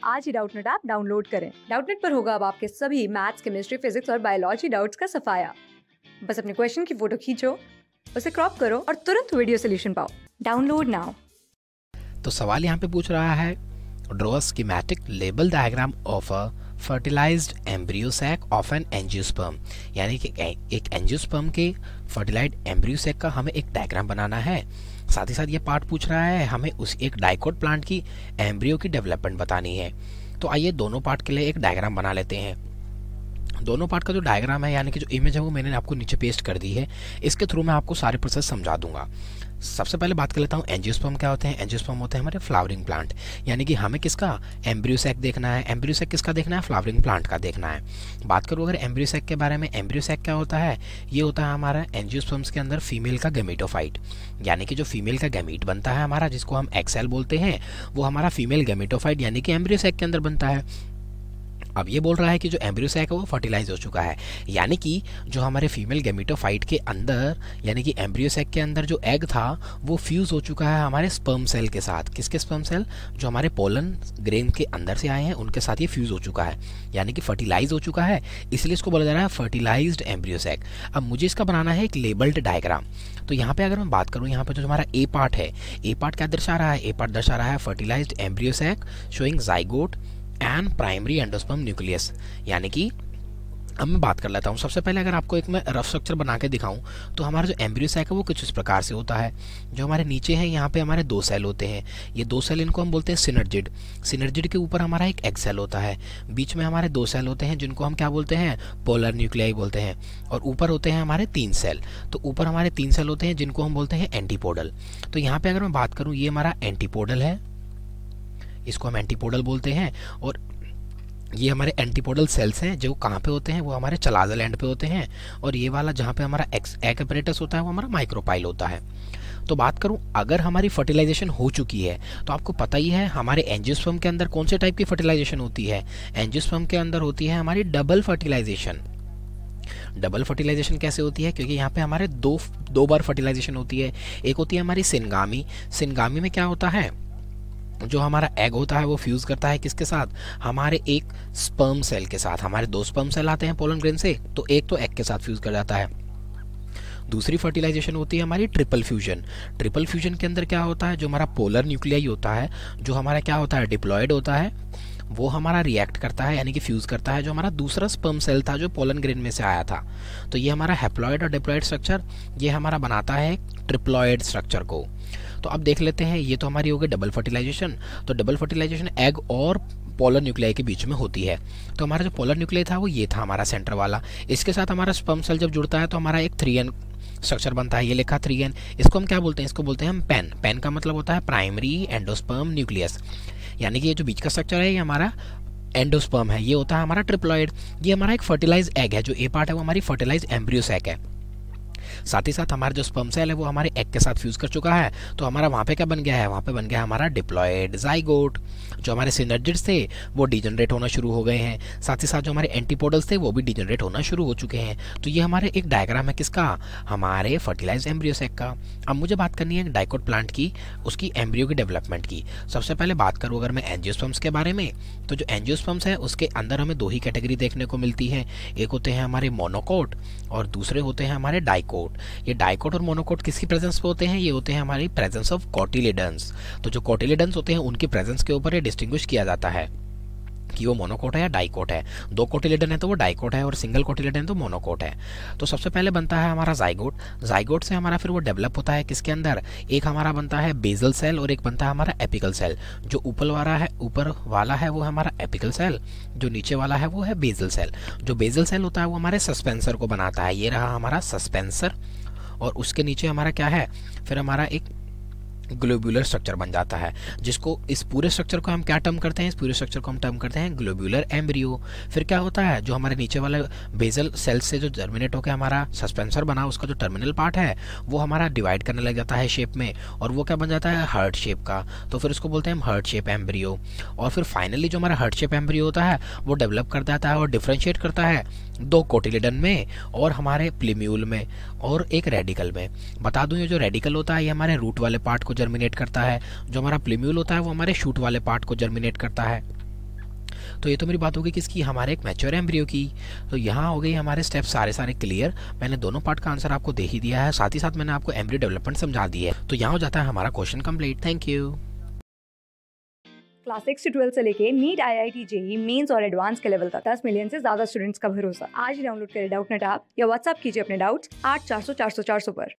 आज ही Doubtnut app download करें। Doubtnut पर होगा अब आपके सभी मैथ्स, केमिस्ट्री, फिजिक्स और बायोलॉजी डाउट्स का सफाया। बस अपने क्वेश्चन की फोटो खींचो, उसे क्रॉप करो और तुरंत वीडियो सोल्यूशन पाओ। Download now. तो सवाल यहाँ पे पूछ रहा है, draw schematic label diagram of a fertilised embryo sac of an angiosperm. यानी कि एक एंजियोस्पर्म के फर्टिलाइज्ड एम्ब्रियो सैक का हमें एक डायग्राम बनाना है। साथ ही साथ ये पार्ट पूछ रहा है हमें उस एक डाइकोट प्लांट की एम्ब्रियो की डेवलपमेंट बतानी है। तो आइए दोनों पार्ट के लिए एक डायग्राम बना लेते हैं। दोनों पार्ट का जो डायग्राम है यानी कि जो इमेज है वो मैंने आपको नीचे पेस्ट कर दी है। इसके थ्रू मैं आपको सारे प्रोसेस समझा दूंगा। सबसे पहले बात कर लेता हूँ एंजियोस्पर्म क्या होते हैं। एंजियोस्पर्म होते हैं हमारे फ्लावरिंग प्लांट, यानी कि हमें किसका एम्ब्रियो सैक देखना है। एम्ब्रियो सैक किसका देखना है? फ्लावरिंग प्लांट का देखना है। बात करूँ अगर एम्ब्रियो सैक के बारे में, एम्ब्रियो सैक क्या होता है? ये होता है हमारा एंजियोस्पर्म्स के अंदर फीमेल का गैमेटोफाइट, यानी कि जो फीमेल का गैमीट बनता है हमारा, जिसको हम एक्स सेल बोलते हैं, वो हमारा फीमेल गैमेटोफाइट यानी कि एम्ब्रियो सैक के अंदर बनता है। अब ये बोल रहा है कि जो एम्ब्रियो सैक है वो फर्टिलाइज हो चुका है, यानी कि जो हमारे फीमेल गैमेटोफाइट के अंदर यानी कि एम्ब्रियो सैक के अंदर जो एग था वो फ्यूज हो चुका है हमारे स्पर्म सेल के साथ। किसके स्पर्म सेल? जो हमारे पोलन ग्रेन के अंदर से आए हैं उनके साथ ये फ्यूज हो चुका है, यानी कि फर्टिलाइज हो चुका है, इसलिए इसको बोला जा रहा है फर्टिलाइज्ड एम्ब्रियो सैक। अब मुझे इसका बनाना है एक लेबल्ड डायग्राम। तो यहाँ पे अगर मैं बात करूँ, यहाँ पे जो हमारा ए पार्ट है, ए पार्ट क्या दर्शा रहा है? ए पार्ट दर्शा रहा है fertilised embryo sac showing zygote and primary endosperm nucleus. यानी कि अब मैं बात कर लेता हूँ। सबसे पहले अगर आपको एक मैं रफ स्ट्रक्चर बना के दिखाऊं तो हमारा जो एम्ब्रियो सैक है वो कुछ इस प्रकार से होता है। जो हमारे नीचे है यहाँ पे हमारे दो सेल होते हैं, ये दो सेल इनको हम बोलते हैं सिनर्जिड। सिनर्जिड के ऊपर हमारा एक एग सेल होता है, बीच में हमारे दो सेल होते हैं जिनको हम क्या बोलते हैं? पोलर न्यूक्लियाई बोलते हैं, और ऊपर होते हैं हमारे तीन सेल। तो ऊपर हमारे तीन सेल होते हैं जिनको हम बोलते हैं एंटीपोडल। तो यहाँ पे अगर मैं बात करूँ, ये हमारा एंटीपोडल है, इसको हम एंटीपोडल बोलते हैं। और ये हमारे एंटीपोडल सेल्स हैं जो कहाँ पे होते हैं? वो हमारे चलाजल एंड पे होते हैं। और ये वाला जहाँ पे हमारा एग अपरेटस होता है वो हमारा माइक्रोपाइल होता है। तो बात करूँ अगर हमारी फर्टिलाइजेशन हो चुकी है तो आपको पता ही है हमारे एंजियोस्पर्म के अंदर कौन से टाइप की फर्टिलाइजेशन होती है? एंजियोस्पर्म के अंदर होती है हमारी डबल फर्टिलाइजेशन। डबल फर्टिलाइजेशन कैसे होती है? क्योंकि यहाँ पे हमारे दो बार फर्टिलाइजेशन होती है। एक होती है हमारी सिनगामी। सिनगामी में क्या होता है? जो हमारा एग होता है वो फ्यूज करता है किसके साथ? हमारे एक स्पर्म सेल के साथ। हमारे दो स्पर्म सेल आते हैं पोलन ग्रेन से, तो एक तो एग के साथ फ्यूज कर जाता है। दूसरी फर्टिलाइजेशन होती है हमारी ट्रिपल फ्यूजन। ट्रिपल फ्यूजन के अंदर क्या होता है? जो हमारा पोलर न्यूक्लियाई होता है, जो हमारा क्या होता है? डिप्लॉयड होता है, वो हमारा रिएक्ट करता है यानी कि फ्यूज करता है जो हमारा दूसरा स्पर्म सेल था जो पोलन ग्रेन में से आया था। तो ये हमारा हैप्लॉयड और डिप्लॉयड स्ट्रक्चर ये हमारा बनाता है ट्रिप्लॉयड स्ट्रक्चर को। तो अब देख लेते हैं, ये तो हमारी हो गई डबल फर्टिलाइजेशन। तो डबल फर्टिलाइजेशन एग और पोलर न्यूक्लियाई के बीच में होती है। तो हमारा जो पोलर न्यूक्लियाई था वो ये था हमारा सेंटर वाला। इसके साथ हमारा स्पर्म सेल जब जुड़ता है तो हमारा एक 3n स्ट्रक्चर बनता है, ये लिखा 3n। इसको हम क्या बोलते हैं? इसको बोलते हैं हम पेन। पेन का मतलब होता है प्राइमरी एंडोस्पर्म न्यूक्लियस, यानी कि ये जो बीच का स्ट्रक्चर है ये हमारा एंडोस्पर्म है, ये होता है हमारा ट्रिप्लॉइड। ये हमारा एक फर्टिलाइज एग है, जो ए पार्ट है वो हमारी फर्टिलाइज एम्ब्रियो सैक है। साथ ही साथ हमारा जो स्पर्म सेल है वो हमारे एग के साथ फ्यूज कर चुका है, तो हमारा वहाँ पे क्या बन गया है? वहाँ पे बन गया हमारा डिप्लॉयड जाइगोट। जो हमारे सिनर्जिड्स थे वो डिजनरेट होना शुरू हो गए हैं, साथ ही साथ जो हमारे एंटीपोडल्स थे वो भी डिजनरेट होना शुरू हो चुके हैं। तो ये हमारे एक डायग्राम है किसका? हमारे फर्टिलाइज एम्ब्रियो सैक का। अब मुझे बात करनी है डाइकोट प्लांट की, उसकी एम्ब्रियो की डेवलपमेंट की। सबसे पहले बात करूँ अगर मैं एंजियोस्पर्म्स के बारे में, तो जो एंजियोस्पर्म्स है उसके अंदर हमें दो ही कैटेगरी देखने को मिलती है। एक होते हैं हमारे मोनोकोट और दूसरे होते हैं हमारे डाइकोट। ये डाइकोट और मोनोकोट किसकी प्रेजेंस पे होते हैं? ये होते हैं हमारी प्रेजेंस ऑफ कोटिलिडन्स। तो जो कोटिलिडन्स होते हैं उनकी प्रेजेंस के ऊपर ये डिस्टिंग्विश किया जाता है कि वो मोनोकोट है या डाइकोट है। दो कोटिलिडन है तो वो डाइकोट है और सिंगल कोटिलिडन है तो मोनोकोट है। तो सबसे पहले बनता है हमारा जाइगोट। जाइगोट से हमारा फिर वो डेवलप होता है किसके अंदर? एक हमारा बनता है बेसल सेल और एक बनता है हमारा एपिकल सेल। जो ऊपर वाला है वो हमारा एपिकल सेल, जो नीचे वाला है वो है बेसल सेल। जो बेसल सेल होता है वो हमारे सस्पेंसर को बनाता है, ये रहा हमारा सस्पेंसर। और उसके नीचे हमारा क्या है? फिर हमारा एक ग्लोब्यूलर स्ट्रक्चर बन जाता है, जिसको इस पूरे स्ट्रक्चर को हम क्या टर्म करते हैं? इस पूरे स्ट्रक्चर को हम टर्म करते हैं ग्लोब्यूलर एम्ब्रियो। फिर क्या होता है? जो हमारे नीचे वाला बेसल सेल से जो जर्मिनेट होकर हमारा सस्पेंसर बना, उसका जो टर्मिनल पार्ट है वो हमारा डिवाइड करने लग जाता है शेप में, और वो क्या बन जाता है? हार्ट शेप का। तो फिर उसको बोलते हैं हम हार्ट शेप एम्ब्रियो। और फिर फाइनली जो हमारा हार्ट शेप एम्ब्रियो होता है वो डेवलप कर जाता है और डिफ्रेंशिएट करता है दो कोटिलिडन में और हमारे प्लीम्यूल में और एक रेडिकल में। बता दूं, ये जो रेडिकल होता है ये हमारे रूट वाले पार्ट को जर्मिनेट करता है, जो हमारा प्लीम्यूल होता है वो हमारे शूट वाले पार्ट को जर्मिनेट करता है। तो ये तो मेरी बात हो गई किसकी, हमारे एक मैच्योर एम्ब्रियो की। तो यहाँ हो गई हमारे स्टेप सारे क्लियर। मैंने दोनों पार्ट का आंसर आपको दे ही दिया है, साथ ही साथ मैंने आपको एम्ब्रियो डेवलपमेंट समझा दी है। तो यहाँ हो जाता है हमारा question complete. Thank you. Class 6 से 12 से लेके नीट, IIT, JEE मेंस और एडवांस के लेवल तक 10 मिलियन से ज्यादा स्टूडेंट्स का भरोसा। आज ही डाउनलोड करें डाउटनेट ऐप या व्हाट्सएप कीजिए अपने डाउट्स 8400 400 400 पर।